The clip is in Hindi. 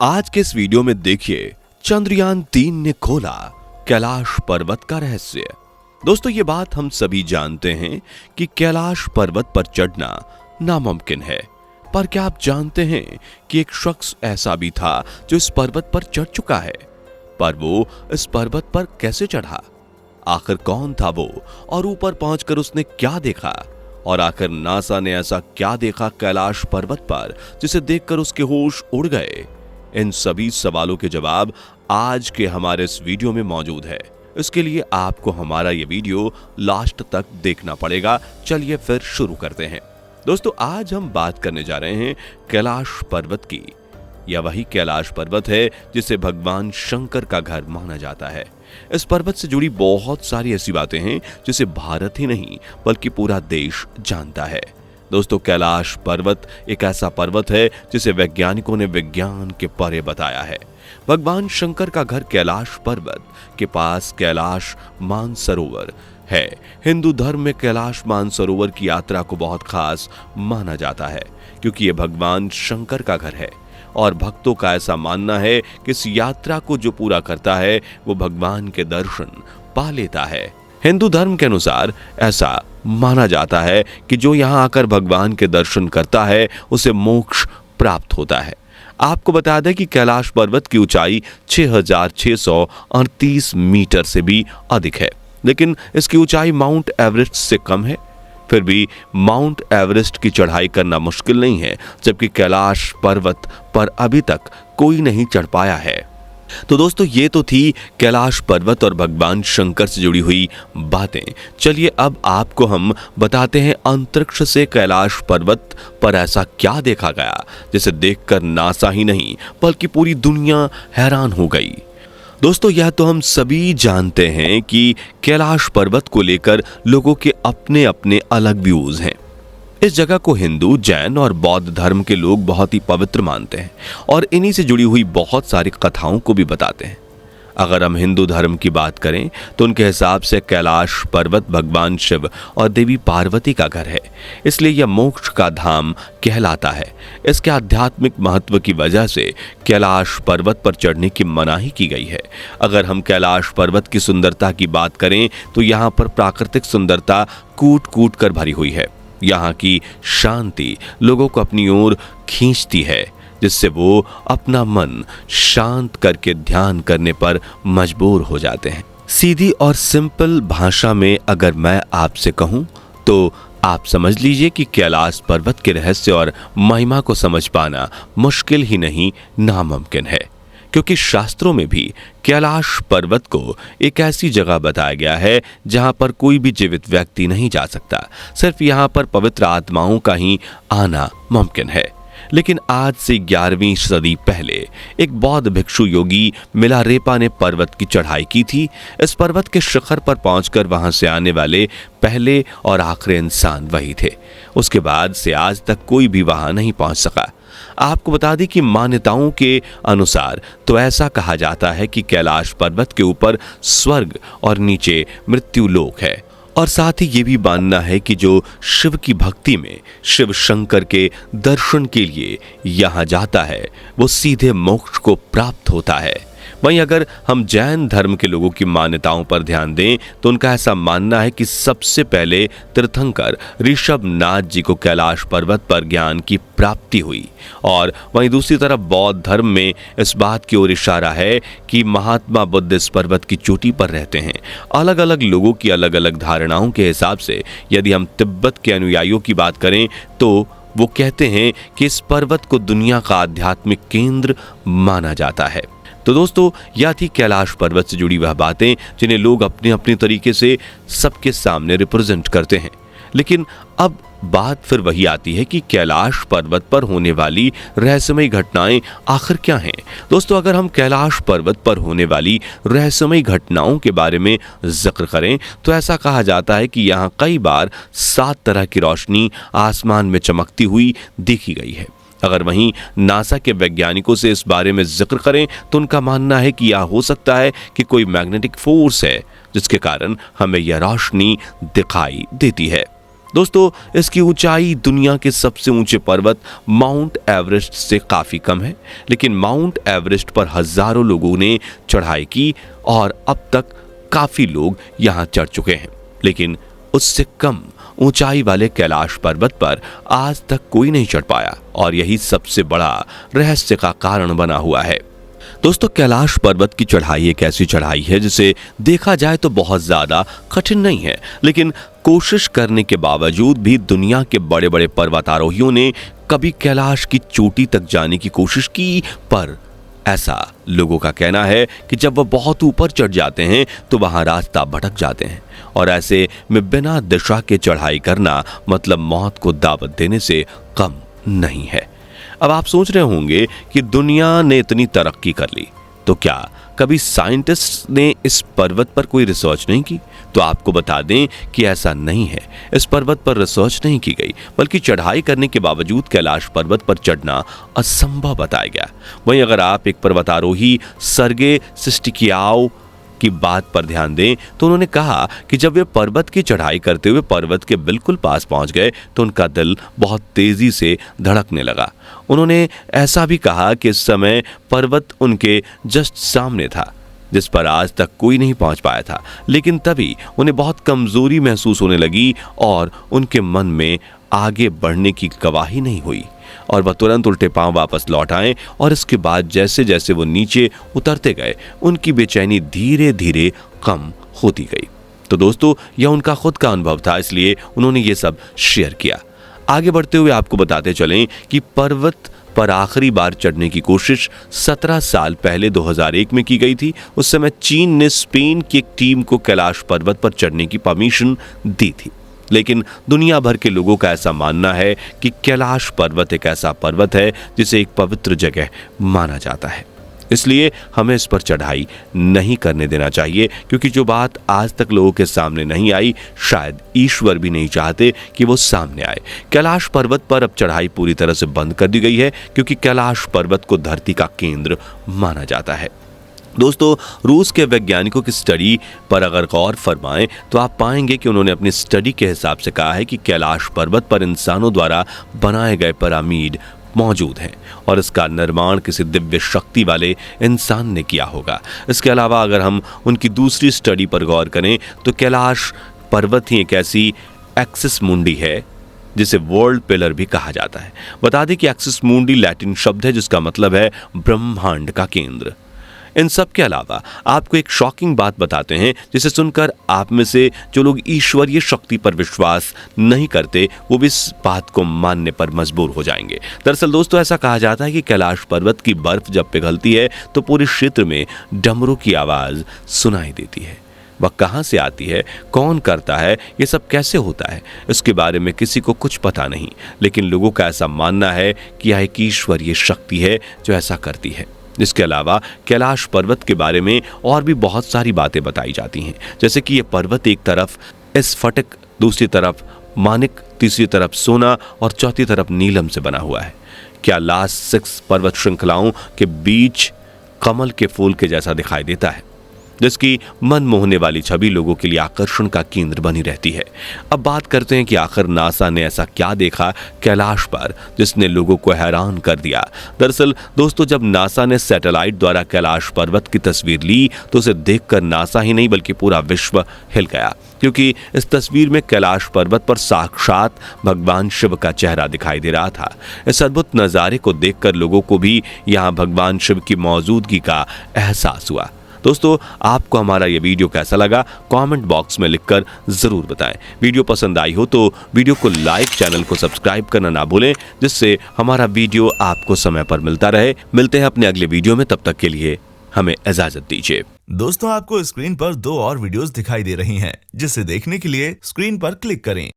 आज के इस वीडियो में देखिए चंद्रयान-3 ने खोला कैलाश पर्वत का रहस्य। दोस्तों, ये बात हम सभी जानते हैं कि कैलाश पर्वत पर चढ़ना नामुमकिन है, पर क्या आप जानते हैं कि एक शख्स ऐसा भी था जो इस पर्वत पर चढ़ चुका है। पर वो इस पर्वत पर कैसे चढ़ा, आखिर कौन था वो, और ऊपर पहुंचकर उसने क्या देखा, और आखिर नासा ने ऐसा क्या देखा कैलाश पर्वत पर जिसे देखकर उसके होश उड़ गए। इन सभी सवालों के जवाब आज के हमारे इस वीडियो में मौजूद है। इसके लिए आपको हमारा ये वीडियो लास्ट तक देखना पड़ेगा। चलिए फिर शुरू करते हैं। दोस्तों, आज हम बात करने जा रहे हैं कैलाश पर्वत की। यह वही कैलाश पर्वत है जिसे भगवान शंकर का घर माना जाता है। इस पर्वत से जुड़ी बहुत सारी ऐसी बातें हैं जिसे भारत ही नहीं बल्कि पूरा देश जानता है। दोस्तों, कैलाश पर्वत एक ऐसा पर्वत है जिसे वैज्ञानिकों ने विज्ञान के परे बताया है। भगवान शंकर का घर कैलाश पर्वत के पास कैलाश मानसरोवर है। हिंदू धर्म में कैलाश मानसरोवर की यात्रा को बहुत खास माना जाता है, क्योंकि यह भगवान शंकर का घर है और भक्तों का ऐसा मानना है कि इस यात्रा को जो पूरा करता है वो भगवान के दर्शन पा लेता है। हिंदू धर्म के अनुसार ऐसा माना जाता है कि जो यहाँ आकर भगवान के दर्शन करता है उसे मोक्ष प्राप्त होता है। आपको बता दें कि कैलाश पर्वत की ऊंचाई 6,638 मीटर से भी अधिक है, लेकिन इसकी ऊंचाई माउंट एवरेस्ट से कम है। फिर भी माउंट एवरेस्ट की चढ़ाई करना मुश्किल नहीं है, जबकि कैलाश पर्वत पर अभी तक कोई नहीं चढ़ पाया है। तो दोस्तों, ये तो थी कैलाश पर्वत और भगवान शंकर से जुड़ी हुई बातें। चलिए अब आपको हम बताते हैं अंतरिक्ष से कैलाश पर्वत पर ऐसा क्या देखा गया जिसे देखकर नासा ही नहीं बल्कि पूरी दुनिया हैरान हो गई। दोस्तों, यह तो हम सभी जानते हैं कि कैलाश पर्वत को लेकर लोगों के अपने अपने अलग व्यूज हैं। इस जगह को हिंदू, जैन और बौद्ध धर्म के लोग बहुत ही पवित्र मानते हैं और इन्हीं से जुड़ी हुई बहुत सारी कथाओं को भी बताते हैं। अगर हम हिंदू धर्म की बात करें तो उनके हिसाब से कैलाश पर्वत भगवान शिव और देवी पार्वती का घर है, इसलिए यह मोक्ष का धाम कहलाता है। इसके आध्यात्मिक महत्व की वजह से कैलाश पर्वत पर चढ़ने की मनाही की गई है। अगर हम कैलाश पर्वत की सुंदरता की बात करें तो यहाँ पर प्राकृतिक सुंदरता कूट कूट कर भरी हुई है। यहाँ की शांति लोगों को अपनी ओर खींचती है, जिससे वो अपना मन शांत करके ध्यान करने पर मजबूर हो जाते हैं। सीधी और सिंपल भाषा में अगर मैं आपसे कहूँ तो आप समझ लीजिए कि कैलाश पर्वत के रहस्य और महिमा को समझ पाना मुश्किल ही नहीं नामुमकिन है, क्योंकि शास्त्रों में भी कैलाश पर्वत को एक ऐसी जगह बताया गया है जहां पर कोई भी जीवित व्यक्ति नहीं जा सकता। सिर्फ यहां पर पवित्र आत्माओं का ही आना मुमकिन है। लेकिन आज से 11वीं सदी पहले एक बौद्ध भिक्षु योगी मिलारेपा ने पर्वत की चढ़ाई की थी। इस पर्वत के शिखर पर पहुंचकर वहां से आने वाले पहले और आखिरी इंसान वही थे। उसके बाद से आज तक कोई भी वहां नहीं पहुंच सका। आपको बता दें कि मान्यताओं के अनुसार तो ऐसा कहा जाता है कि कैलाश पर्वत के ऊपर स्वर्ग और नीचे मृत्यु लोक है, और साथ ही ये भी मानना है कि जो शिव की भक्ति में शिव शंकर के दर्शन के लिए यहाँ जाता है वो सीधे मोक्ष को प्राप्त होता है। वहीं अगर हम जैन धर्म के लोगों की मान्यताओं पर ध्यान दें तो उनका ऐसा मानना है कि सबसे पहले तीर्थंकर ऋषभनाथ जी को कैलाश पर्वत पर ज्ञान की प्राप्ति हुई, और वहीं दूसरी तरफ बौद्ध धर्म में इस बात की ओर इशारा है कि महात्मा बुद्ध इस पर्वत की चोटी पर रहते हैं। अलग अलग लोगों की अलग अलग धारणाओं के हिसाब से यदि हम तिब्बत के अनुयायियों की बात करें तो वो कहते हैं कि इस पर्वत को दुनिया का आध्यात्मिक केंद्र माना जाता है। तो दोस्तों, यह थी कैलाश पर्वत से जुड़ी वह बातें जिन्हें लोग अपने अपने तरीके से सबके सामने रिप्रेजेंट करते हैं। लेकिन अब बात फिर वही आती है कि कैलाश पर्वत पर होने वाली रहस्यमयी घटनाएं आखिर क्या हैं। दोस्तों, अगर हम कैलाश पर्वत पर होने वाली रहस्यमयी घटनाओं के बारे में जिक्र करें तो ऐसा कहा जाता है कि यहाँ कई बार 7 तरह की रोशनी आसमान में चमकती हुई देखी गई है। अगर वहीं नासा के वैज्ञानिकों से इस बारे में जिक्र करें तो उनका मानना है कि यह हो सकता है कि कोई मैग्नेटिक फोर्स है जिसके कारण हमें यह रोशनी दिखाई देती है। दोस्तों, इसकी ऊंचाई दुनिया के सबसे ऊंचे पर्वत माउंट एवरेस्ट से काफी कम है, लेकिन माउंट एवरेस्ट पर हजारों लोगों ने चढ़ाई की और अब तक काफी लोग यहां चढ़ चुके हैं। लेकिन उससे कम ऊंचाई वाले कैलाश पर्वत पर आज तक कोई नहीं चढ़ पाया और यही सबसे बड़ा रहस्य का कारण बना हुआ है। दोस्तों, कैलाश पर्वत की चढ़ाई एक ऐसी चढ़ाई है जिसे देखा जाए तो बहुत ज्यादा कठिन नहीं है, लेकिन कोशिश करने के बावजूद भी दुनिया के बड़े बड़े पर्वतारोहियों ने कभी कैलाश की चोटी तक जाने की कोशिश की, पर ऐसा लोगों का कहना है कि जब वह बहुत ऊपर चढ़ जाते हैं तो वहां रास्ता भटक जाते हैं और ऐसे में बिना दिशा के चढ़ाई करना मतलब मौत को दावत देने से कम नहीं है। अब आप सोच रहे होंगे कि दुनिया ने इतनी तरक्की कर ली, तो क्या कभी साइंटिस्ट ने इस पर्वत पर कोई रिसर्च नहीं की? तो आपको बता दें कि ऐसा नहीं है। इस पर्वत पर रिसर्च नहीं की गई, बल्कि चढ़ाई करने के बावजूद कैलाश पर्वत पर चढ़ना असंभव बताया गया। वहीं अगर आप एक पर्वतारोही सर्गे सिस्टिकियाओ की बात पर ध्यान दें तो उन्होंने कहा कि जब वे पर्वत की चढ़ाई करते हुए पर्वत के बिल्कुल पास पहुंच गए तो उनका दिल बहुत तेजी से धड़कने लगा। उन्होंने ऐसा भी कहा कि इस समय पर्वत उनके जस्ट सामने था, जिस पर आज तक कोई नहीं पहुंच पाया था, लेकिन तभी उन्हें बहुत कमजोरी महसूस होने लगी और उनके मन में आगे बढ़ने की गवाही नहीं हुई और वह तुरंत उल्टे पांव वापस लौट आए और इसके बाद जैसे जैसे वो नीचे उतरते गए उनकी बेचैनी धीरे धीरे कम होती गई। तो दोस्तों, यह उनका खुद का अनुभव था, इसलिए उन्होंने ये सब शेयर किया। आगे बढ़ते हुए आपको बताते चलें कि पर्वत पर आखिरी बार चढ़ने की कोशिश 17 साल पहले 2001 में की गई थी। उस समय चीन ने स्पेन की एक टीम को कैलाश पर्वत पर चढ़ने की परमिशन दी थी, लेकिन दुनिया भर के लोगों का ऐसा मानना है कि कैलाश पर्वत एक ऐसा पर्वत है जिसे एक पवित्र जगह माना जाता है, इसलिए हमें इस पर चढ़ाई नहीं करने देना चाहिए, क्योंकि जो बात आज तक लोगों के सामने नहीं आई, शायद ईश्वर भी नहीं चाहते कि वो सामने आए। कैलाश पर्वत पर अब चढ़ाई पूरी तरह से बंद कर दी गई है, क्योंकि कैलाश पर्वत को धरती का केंद्र माना जाता है। दोस्तों, रूस के वैज्ञानिकों की स्टडी पर अगर गौर फरमाएं तो आप पाएंगे कि उन्होंने अपनी स्टडी के हिसाब से कहा है कि कैलाश पर्वत पर इंसानों द्वारा बनाए गए पिरामिड मौजूद हैं और इसका निर्माण किसी दिव्य शक्ति वाले इंसान ने किया होगा। इसके अलावा अगर हम उनकी दूसरी स्टडी पर गौर करें तो कैलाश पर्वत ही एक ऐसी एक्सिस मुंडी है जिसे वर्ल्ड पिलर भी कहा जाता है। बता दें कि एक्सिस मुंडी लैटिन शब्द है जिसका मतलब है ब्रह्मांड का केंद्र। इन सब के अलावा आपको एक शॉकिंग बात बताते हैं जिसे सुनकर आप में से जो लोग ईश्वरीय शक्ति पर विश्वास नहीं करते वो भी इस बात को मानने पर मजबूर हो जाएंगे। दरअसल दोस्तों, ऐसा कहा जाता है कि कैलाश पर्वत की बर्फ जब पिघलती है तो पूरे क्षेत्र में डमरू की आवाज सुनाई देती है। वह कहां से आती है, कौन करता है, ये सब कैसे होता है, इसके बारे में किसी को कुछ पता नहीं, लेकिन लोगों का ऐसा मानना है कि यह एक ईश्वरीय शक्ति है जो ऐसा करती है। इसके अलावा कैलाश पर्वत के बारे में और भी बहुत सारी बातें बताई जाती हैं, जैसे कि यह पर्वत एक तरफ स्फटिक, दूसरी तरफ मानिक, तीसरी तरफ सोना और चौथी तरफ नीलम से बना हुआ है। क्या लास्ट 6 पर्वत श्रृंखलाओं के बीच कमल के फूल के जैसा दिखाई देता है, जिसकी मन मोहने वाली छवि लोगों के लिए आकर्षण का केंद्र बनी रहती है। अब बात करते हैं कि आखिर नासा ने ऐसा क्या देखा कैलाश पर जिसने लोगों को हैरान कर दिया। दरअसल दोस्तों, जब नासा ने सैटेलाइट द्वारा कैलाश पर्वत की तस्वीर ली तो उसे देखकर नासा ही नहीं बल्कि पूरा विश्व हिल गया, क्योंकि इस तस्वीर में कैलाश पर्वत पर साक्षात भगवान शिव का चेहरा दिखाई दे रहा था। इस अद्भुत नज़ारे को देखकर लोगों को भी यहाँ भगवान शिव की मौजूदगी का एहसास हुआ। दोस्तों, आपको हमारा ये वीडियो कैसा लगा कमेंट बॉक्स में लिखकर जरूर बताएं। वीडियो पसंद आई हो तो वीडियो को लाइक, चैनल को सब्सक्राइब करना ना भूलें, जिससे हमारा वीडियो आपको समय पर मिलता रहे। मिलते हैं अपने अगले वीडियो में, तब तक के लिए हमें इजाजत दीजिए। दोस्तों, आपको स्क्रीन पर 2 और वीडियोस दिखाई दे रही हैं, जिसे देखने के लिए स्क्रीन पर क्लिक करें।